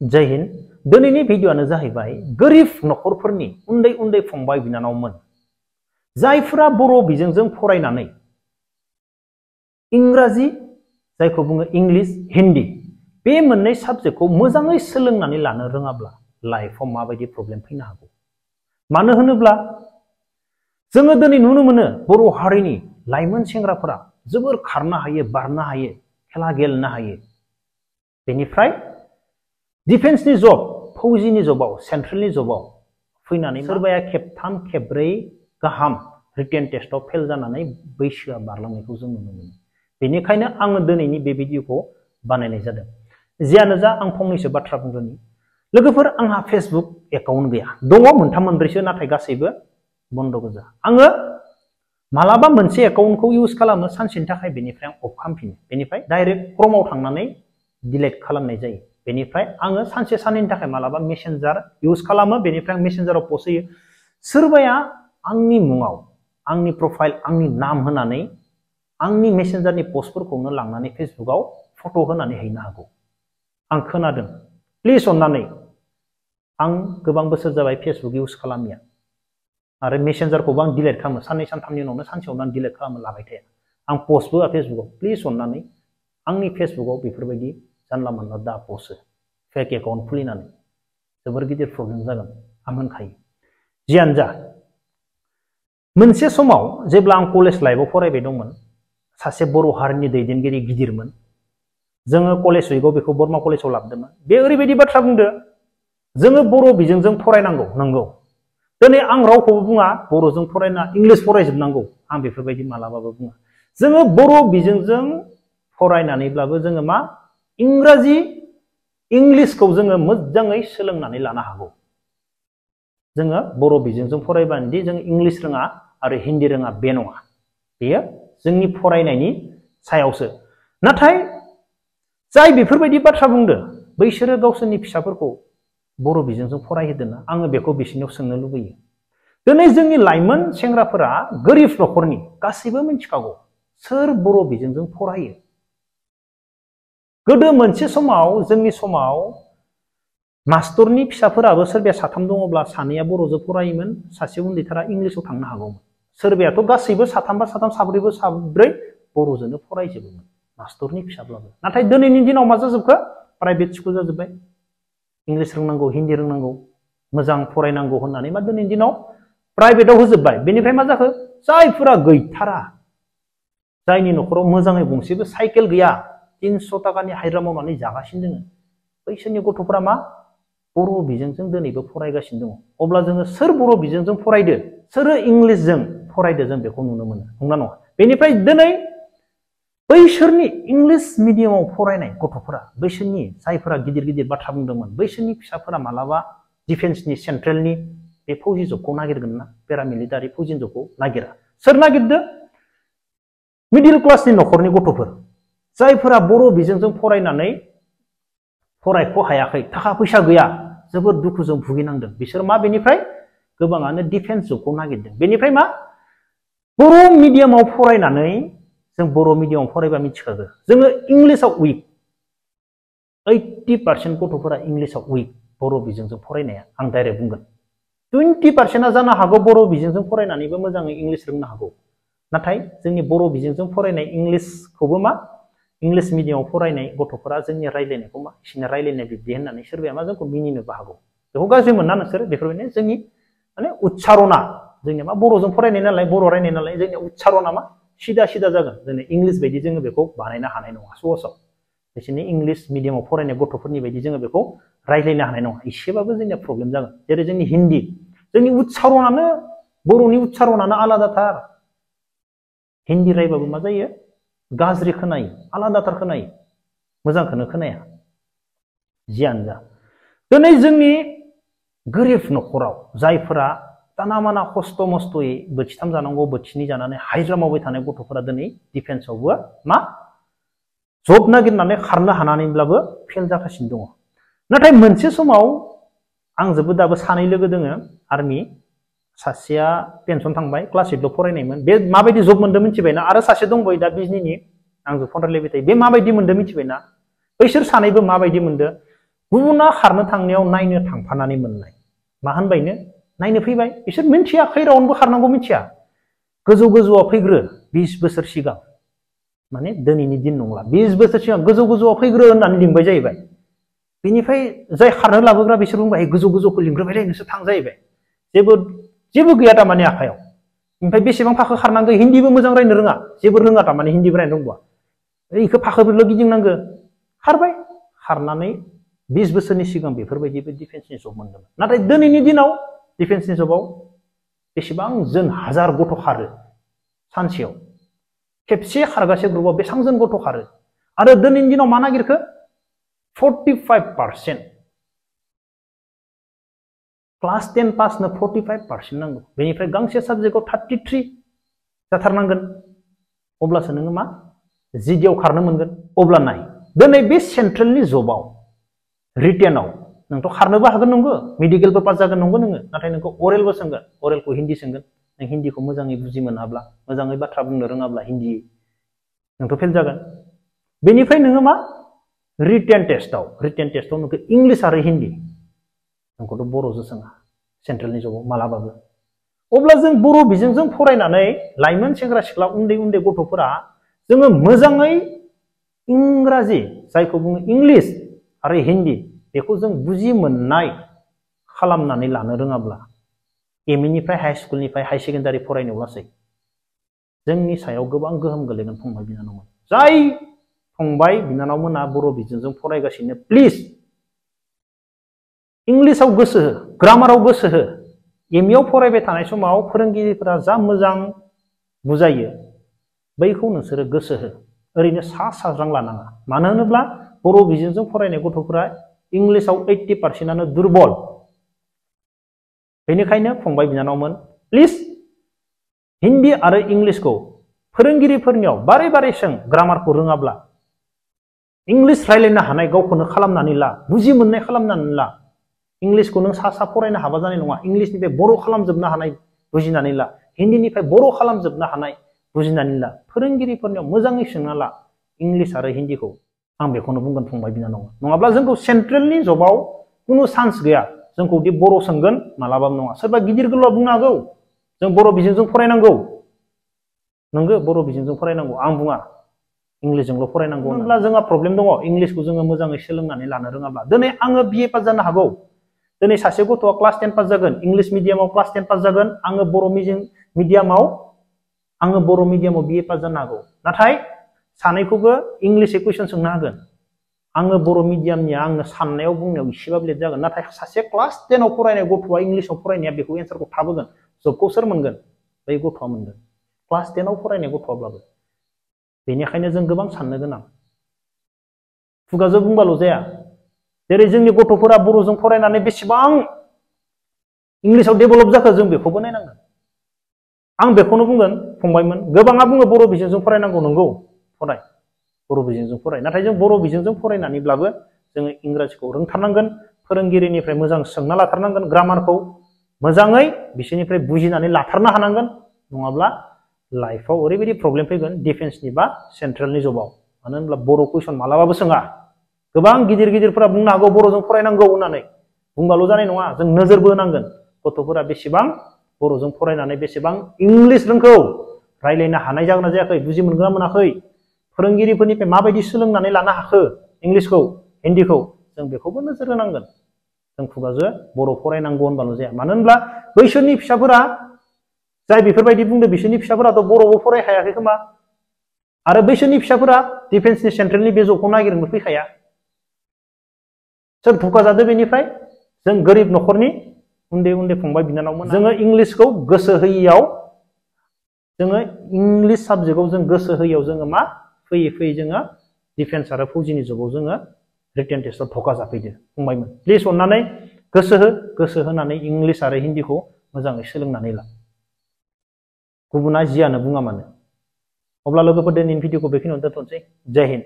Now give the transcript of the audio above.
जय हिंद दिनैनि भिडिअ'आनो जाहैबाय गोरिब नखरफोरनि उन्दै उन्दै फंबाय बिनानावमोन जायफोरा बर' बिजोंजों फरायनानै इंराजि जायखौ बुङो इंलिश हिन्दी बे मोननै साबजेक्टखौ मोजाङै सोलोंनानै लानो रोङाब्ला लाइफआव माबायदि प्रब्लेम फैनो हागौ। मानो होनोब्ला जोङो दिनै नुनो मोनो बर' हारिनि लाइमोन सेंग्राफोरा जोबोर खारनो हायो, बारनो हायो, खेला गेलेनो हायो। बेनिफ्राय डिफेन्सनि जब, फौजिनि जबाव, सेन्ट्रेलनि जबाव फैनानै सोरबाया खेबथाम खेबब्रै गाहाम रिटेन टेस्टआव फेल जानानै बैसोआ बारलांनायखौ जों नुनो मोनो। बेनिखायनो आङो दिनैनि बे भिडिअखौ बानायनाय जादों। जियानो जा आं फंनैसो बाथ्रा बुंग्रोनि। लोगोफोर आंहा फेसबुक एकाउन्ट गैया। दङ मोनथाम मोनब्रैसो नाथाय गासैबो बन्द गोजा। आङो मालाबा मोनसे एकाउन्टखौ इउज खालामो सानसेनि थाखाय, बेनिफ्राय आं अफ खालामफिनो। बेनिफ्राय डाइरेक्ट क्रमआव थांनानै डिलीट खालामनाय जायो। बेनिफ्राय आङो सानसे साननैनि थाखाय मालाबा मेसेन्जार इउज खालामो, बेनिफ्राय आं मेसेन्जाराव पस्ट होयो। सोरबाया आंनि मुङाव आंनि प्रफाइल आंनि नाम होनानै आंनि मेसेन्जारनि पस्टफोरखौनो लांनानै फेसबुकाव फट' होनानै हैनो हागौ। आं खोनादों। प्लिज अननानै, आं गोबां बोसोर जाबाय फेसबुक इउज खालामिया आरो मेसेन्जारखौबो आं डिलीट खालामो। साननै सानथामनि उनावनो सानसेयावनो आं डिलीट खालामो, लाबाय थाया। आं पस्टबो होआ फेसबुकाव। प्लिज अननानै आंनि फेसबुकाव बेफोरबायदि जानला मोनला दा पस्ट हो। फेक एकाउन्ट खुलिनानै जोबोर गिदिर प्रब्लेम जागोन आं होनखायो। जियानो जा, मोनसे समाव जेब्ला आं कलेज लाइफआव फरायबाय दंमोन, सासे बर' हारिनि दैदेनगिरि गिदिरमोन। जोङो कलेज उइकआव बेखौ बर्मा कलेजाव लाबोदोंमोन। बे ओरैबायदि बाथ्रा बुंदो, जोङो बर' बिजोंजों फरायनांगौ। नंगौ, दिनै आं रावखौबो बुङा बर'जों फरायना इंलिस फरायजोबनांगौ, आं बेफोरबायदि मालाबाबो बुङा। जोङो बर' बिजोंजों फरायनानैब्लाबो जोङो मा इंराजि इंलिसखौ जोङो मोजाङै सोलोंनानै लानो हागौ। जोङो बर' बिजोंजों फरायबानोदि जों इंलिस रोङा आरो हिन्दी रोङा बे नङा। बेयो जोंनि फरायनायनि सायावसो। नाथाय जाय बेफोरबायदि बाथ्रा बुंदो, बैसोरो गावसोरनि फिसाफोरखौ बर' बिजोंजों फरायहोदोंना? आङो बेखौ बिसोरनियाव सोंनो लुबैयो। दिनै जोंनि लाइमोन सेंग्राफोरा गोरिब नखरनि गासैबो मिथिखागौ सोर बर' बिजोंजों फरायो। गोदो मोनसे समाव जोंनि समाव मास्टरनि फिसाफोराबो सोरबाया साथाम दङब्ला सानैया बर'जों फरायोमोन, सासे उन्दैथारा इंलिसाव थांनो हागौमोन। सोरबायाथ' गासैबो साथामबा साथाम, साब्रैबो साब्रै बर'जोंनो फरायजोबोमोन मास्टरनि फिसाब्लाबो। नाथाय दिनैनि दिनाव मा जाजोबखो? प्राइभेट स्कुल जाजोब्बाय। इंलिस रोंनांगौ, हिन्दी रोंनांगौ, मोजां फरायनांगौ होननानै मा दिनैनि दिनाव प्राइभेटाव होजोबबाय। बेनिफ्राय मा जाखो? जायफोरा गैथारा, जायनि न'खराव मोजाङै गंसेबो साइकेल गैया, 300 टाकानि हाजिरा मावनानै जागासिनो दङ, बैसोरनि गथ'फोरा मा बर' बिजोंजों दिनैबो फरायगासिनो दङ। अब्ला जोङो सोर बर' बिजोंजों फरायदो, सोर इंलिसजों फरायदो, जों बेखौ नुनो मोनो, नंना नङा? बेनिफ्राय दिनै बैसोरनि इंलिस मिडियामाव फरायनाय गथ'फोरा, बैसोरनि जायफोरा गिदिर गिदिर बाथ्रा बुंदोंमोन, बैसोरनि फिसाफोरा मालाबा डिफेन्सनि सेन्ट्रेलनि बे फौजि जबखौ नागिरगोन ना? पेरामिलिटारि फौजि जबखौ नागिरा। सोर नागिरदो? मिडिल क्लासनि न'खरनि गथ'फोर, जायफोरा बर' बिजोंजों फरायनानै फरायख' हायाखै, थाखा फैसा गैया, जोबोद दुखुजों भुगिनांदों। बिसोर मा बेनिफ्राय गोबाङानो डिफेन्स जबखौ नागिरदों। बेनिफ्राय मा बर' मिडियामाव फरायनानै, जों बर' मिडियामाव फरायबा मिथिखागौ जोङो इंलिसाव उइक। 80% गथ'फोरा इंलिसाव उइक बर' बिजोंजों फरायनाया। आं डाइरेक्ट बुंगोन 20%आ जानो हागौ बर' बिजोंजों फरायनानैबो मोजाङै इंलिस रोंनो हागौ। नाथाय जोंनि बर' बिजोंजों फरायनाय इंलिसखौबो मा इंलिस मिडियामाव फरायनाय गथ'फोरा जोंनि रायज्लायनायखौ मा बिसोरनि रायज्लायनाय बिब्दि होननानै सोरबाया मा जोंखौ मिनिनोबो हागौ। बेखौ गाज्रि मोना नोंसोर? बेफोरबायदिनो जोंनि माने उच्चारणा, जोंनिया मा बर'जों फरायनाय नालाय, बर' रायनाय नालाय, जोंनिया उच्चारणा मा सिदा सिदा जागोन। जोंनि इंलिस बायदि जोङो बेखौ बानायनो हानाय नङा सहसाव। बिसोरनि इंलिस मिडियामाव फरायनाय गथ'फोरनि बायदि जोङो बेखौ रायज्लायनो हानाय नङा। एसेबाबो जोंनिया प्रब्लेम जागोन। जेरै जोंनि हिन्दी, जोंनि उच्चारणानो, बर'नि उच्चारणानो आलादाथार। हिन्दी रायबाबो मा जायो? गाज्रि खोनायो, आलादाथार खोनायो, मोजांखौनो खोनाया। जियानो जा, दिनै जोंनि गोरिब न'खराव जायफोरा दाना माना खस्थ' मस्थ'यै बोथिथाम जानांगौ, बोथिनै जानानै हाजिरा मावबाय थानाय गथ'फोरा दिनै डिफेन्सआवबो मा जब नागिरनानै खारनो हानानैब्लाबो फेल जागासिनो दङ। नाथाय मोनसे समाव आंजोंबो दाबो सानै लोगो दोङो आर्मि। सासेया पेन्सन थांबाय, क्लास 8 फरायनायमोन। बे माबायदि जब मोन्दों मिथिबायना? आरो सासे दंबाय दा बिजनिनि, आंजों फन रायलायबाय थायो, बे माबायदि मोन्दों मिथिबायना? बैसोर सानैबो माबायदि मोन्दों? गुबुना खारनो थांनायाव नायनो थांफानानै मोननाय मा होनबायनो नायनो फैबाय बिसोर मिथिया खै राउन्डबो खारनांगौ मिथिया गोजौ गोजौआव फैग्रो 20 बोसोर सिगां माने दिनैनि दिन नंला 20 बोसोर सिगां गोजौ गोजौआव फैग्रो होननानै लिंबाय जाहैबाय बेनिफ्राय जाय खारनो लाबोग्रा बिसोर बुंबाय गोजौ गोजौखौ लिंग्रोबाय नोंसोर थां जाहैबाय जेबो गैया तारमाने आखायाव ओमफ्राय बेसेबां फाखो खारनांगौ हिन्दीबो मोजां रायनो रोङा जेबो रोङा तारमाने हिन्दीबो रायनो रोंबा इखौ फाखोफोरल' गिदिंनांगौ खारबाय खारनानै 20 बोसोरनि सिगां बेफोरबायदिबो डिफेन्सनि जब मोनदोंमोन नाथाय दिनैनि दिनाव डिफेन्सनि जबाव बेसेबां जोन हाजार गथ' खारो सानसेयाव खेबसे खारगासे ग्रुपआव बेसेबां जोन गथ' खारो आरो दिनैनि दिनाव मा नागिरखो 45% क्लास 10 पासनो 45% नांगौ बेनिफ्राय गांसे साबजेक्टआव 33 जाथारनांगोन अब्लासो नोङो मा जिडिआव खारनो मोनगोन अब्ला नाय दिनै बे सेन्ट्रेलनि जबाव रिटेनाव नोंथ' खारनोबो हागोन नंगौ मेडिकेलबो पास जागोन नंगौ नोङो नाथाय नोंखौ अरेलबो सोंगोन अरेलखौ हिन्दी सोंगोन नों हिन्दीखौ मोजाङै बुजि मोनाब्ला मोजाङै बाथ्रा बुंनो रोङाब्ला हिन्दी नोंथ' फेल जागोन बेनिफ्राय नोङो मा रिटेन टेस्टआव नोंखौ इंलिश आरो हिन्दी नोंखौथ' बर'जों सोङा सेन्ट्रेलनि जबाव मालाबाबो अब्ला जों बर' बिजोंजों फरायनानै लाइमोन सेंग्रा सिख्ला उन्दै उन्दै गथ'फोरा जोङो मोजाङै इंराजि जायखौ बुङो इंलिश आरो हिन्दी बेखौ जों बुजि मोननाय खालामनानै लानो रोङाब्ला एमइनिफ्राय हाई स्कुलनिफ्राय हाई सेकेन्डारि फरायनायाव लासै जोंनि सायाव गोबां गोहोम गोलैगोन फंबाय बिनानावमोन जाय फंबाय बिनानावमोना बर' बिजोंजों फरायगासिनो प्लिज इंलिशाव गोसो हो ग्रामाराव गोसो हो एमइआव फरायबाय थानाय समाव फोरोंगिरिफोरा जा मोजां बुजायो बैखौ नोंसोरो गोसो हो ओरैनो सा साज्रां लानाङा मानो होनोब्ला बर' बिजोंजों फरायनाय गथ'फोरा इंलिशाव 80%आनो दुरबल बेनिखायनो फंबाय बिनानावमोन प्लिज हिन्दी आरो इंलिशखौ फोरोंगिरिफोरनियाव बारे बारे सों ग्रामारखौ रोङाब्ला इंलिश रायलायनो हानाय गावखौनो खालामनानै ला बुजि मोननाय खालामनानै ला इंलिशखौ नों सा सा फरायनो हाबा जानाय नङा इंलिशनिफ्राय बर' खालामजोबनो हानाय बुजिनानै ला हिन्दीनिफ्राय बर' खालामजोबनो हानाय बुजिनानै ला फोरोंगिरिफोरनियाव मोजाङै सोंना ला इंलिश आरो हिन्दीखौ आं बेखौनो बुंगोन फंबाय बिनानाव नङाब्ला जोंखौ सेन्ट्रेलनि जबाव कुनु चान्स गैया जोंखौ दि बर' सोंगोन मालाबाबो नङा सोरबा गिदिर गोलाव बुंनो हागौ जों बर' बिजोंजों फरायनांगौ नंगौ बर' बिजोंजों फरायनांगौ आं बुङा इंलिशजोंल' फरायनांगौ होनब्ला जोंहा प्रब्लेम दङ इंलिशखौ जोङो मोजाङै सोलोंनानै लानो रोङाब्ला दिनै आङो बिए पास जानो हागौ दिनै सासे गथ'आ क्लास 10 पास जागोन इंलिश मिडियामाव क्लास 10 पास जागोन आङो बर' मिडियामाव बिए पास जानो हागौ नाथाय सानैखौबो इंलिशै कुइसन सोंनो हागोन आङो बर' मिडियामनिया आङो साननायाव बुंनायाव एसेबाबो लेट जागोन नाथाय सासे क्लास 10 आव फरायनाय गथ'आ इंलिशाव फरायनाया बेखौ एन्सारखौ थाब होगोन जबखौ सोर मोनगोन बै गथ'आ मोनगोन क्लास 10 आव फरायनाय गथ'आब्लाबो बेनिखायनो जों गोबां साननो गोनां खुगाजों बुंबाल' जाया जेरै जोंनि गथ'फोरा बर'जों फरायनानै बेसेबां इंलिशाव डेभेलप जाखो जों बेखौबो नायनांगोन आं बेखौनो बुंगोन फंबायमोन गोबाङा बुङो बर' बिजोंजों फरायनांगौ नंगौ फराय बर' बिजोंजों फराय नाथाय जों बर' बिजोंजों फरायनानैब्लाबो जोङो इंराजिखौ रोंथारनांगोन फोरोंगिरिनिफ्राय मोजां सोंना लाथारनांगोन ग्रामारखौ मोजाङै बिसोरनिफ्राय बुजिनानै लाथारनो हानांगोन नङाब्ला लाइफआव ओरैबायदि प्रब्लेम फैगोन डिफेन्सनि बा सेन्ट्रेलनि जबाव मानो होनब्ला बर' कुइसन मालाबाबो सोङा गोबां गिदिर गिदिरफोरा बुंनो हागौ बर'जों फरायनांगौ होननानै बुंबाल' जानाय नङा जों नोजोरबो होनांगोन गथ'फोरा बेसेबां बर'जों फरायनानै बेसेबां इंलिश रोंगौ रायलायनो हानाय जागोन ना जायाखै बुजि मोनगोन ना मोनाखै फोरोंगिरिफोरनिफ्राय माबायदि सोलोंनानै लानो हाखो इंलिशखौ हिन्दीखौ जों बेखौबो नोजोर होनांगोन जों खुगाजों बर' फरायनांगौ होनबाल' जाया मानो होनब्ला बैसोरनि फिसाफोरा जाय बेफोरबायदि बुंदों बिसोरनि फिसाफोराथ' बर'बो फरायखायाखै खोमा आरो बैसोरनि फिसाफोरा डिफेन्सनि सेन्ट्रेलनि बे जबखौ नागिरनो फैखाया सोर धोखा जादों बेनिफ्राय जों गोरिब न'खरनि उन्दै उन्दै फंबाय बिनानावमोन जोङो इंलिशखौ गोसो होयियाव जोङो इंलिश साबजेक्टआव जों गोसो होयियाव जोङो मा फैयै फैयै जोङो डिफेन्स आरो फौजिनि जबाव जोङो रिटेन टेस्टआव धोखा जाफैदो फंबायमोन प्लिज अननानै गोसो होनानै इंलिश आरो हिन्दीखौ मोजाङै सोलोंनानै ला गुबुना जियानो बुङा मानो अब्ला लोगोफोर दिनैनि भिडिअखौ बेखिनियावनो दोनथ'नोसै जय हिन्द